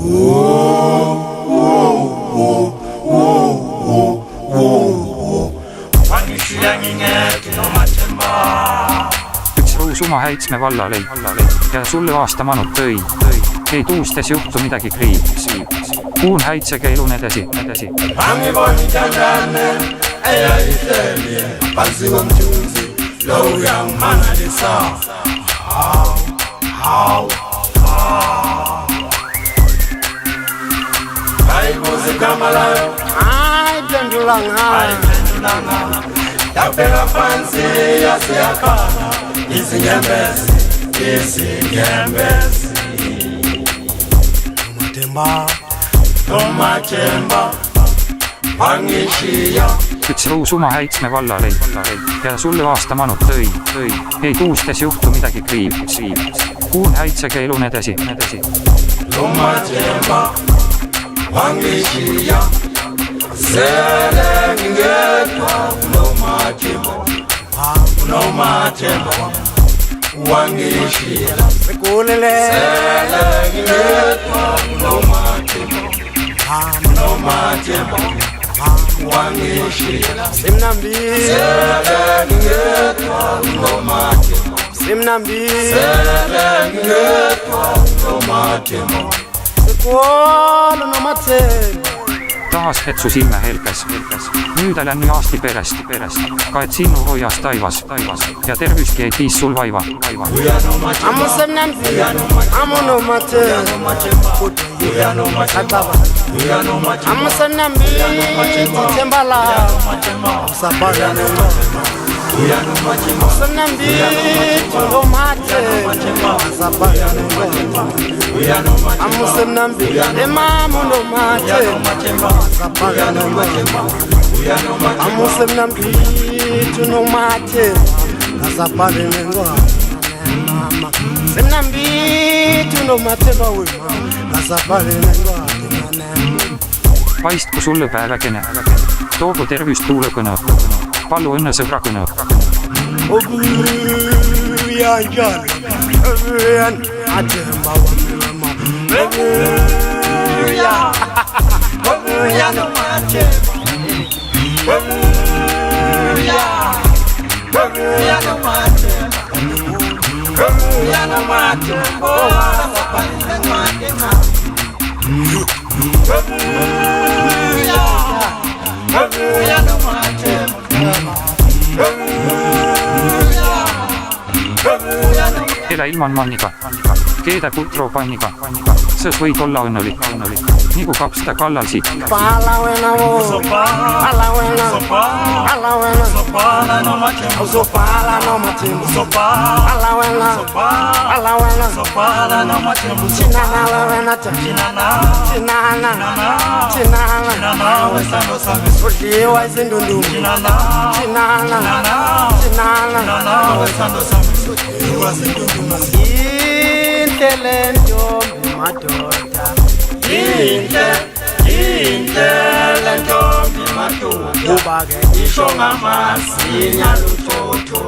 Üks Ruusuma Häitsme vallalei ja sulle aasta manut tõi. Ei tuustes juhtu midagi kriips. Kuun Häitsega elun edasi. Angiboni tandane, eya ihleli, phansi komthunzi, lo uyangimangalisa. Hawu. Hayibuza igama layo, Ayiphendulanga. Yabheka phansi yasiyakhala, izinyembezi. Nomathemba, wangishiya. Üks Ruusuma Häitsme vallalei ja sulle aasta manut tõi. Ei tuustes juhtu midagi kriips. Kuun Häitsega elun edasi. Nomathemba, wangishiya. Sele ngedwa Nomathemba, wangishiya. Sekulele. Sele ngedwa Nomathemba, wangishiya. Simnambi. Sele ngedwa Nomathemba, Simnambi. Sele ngedwa Nomathemba. Sekolo Nomathemba. Taas hetsu silme helkes. Nüüd olen jaasti perest. Ka et sinu hoias taivas ja terviski ei tiis sul vaiva. Amu Simnambi. Amu Nomathemba. Amu Simnambi. Tithembala. Sabana Simnambi. Nomathemba. Sabana Amu Simnambi. Emamu Nomathemba. Amu Simnambi. Nomathemba. Sabana Mama. Simnambi. Nomathemba wema. Sabana Paistku sulle päevakene. Toogu tervist tuulekõne. Pallu õnne sõbra kõne. Elä ilman manniga, keeda putro panniga, sõs võid olla õnnelik, nigu kapsta kallal siit. Palawena wo, palawena, palawena, Sopala Nomathemba, palawena, Chinana, Udliwa izindunduma, Chinana, Inhle lentombi madoda, Inhle lentombi madoda, Ubake isho ngamasinya luthotho.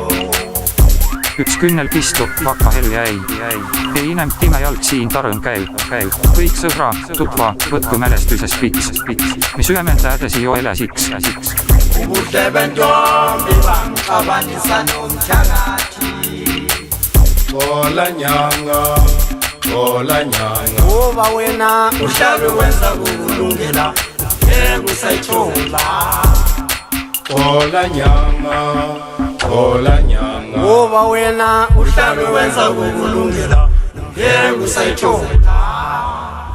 Üks künnel pistu, vakka hell jäi. Ei inem time jalg siin tarõn käib. Kõik sõbra, tutva, võtku mälestusest pits, mis ühemenda ädesi jo elesiks. Ubuhle bentombi bangiqabanisa nomthakathi. Xola nyanga. Uba wena Uhlabe wenza kukulungela, usayithola. Xola nyanga. Uba wena Uhlabe wenza kukulungela, usayithola.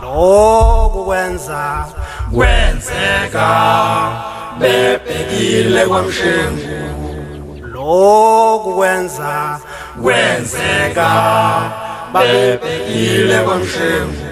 lokhu kwenza Kwenzeka bebhekile kwamshengu. lokhu kwenza Kwenzeka bebhekile kwamshengu.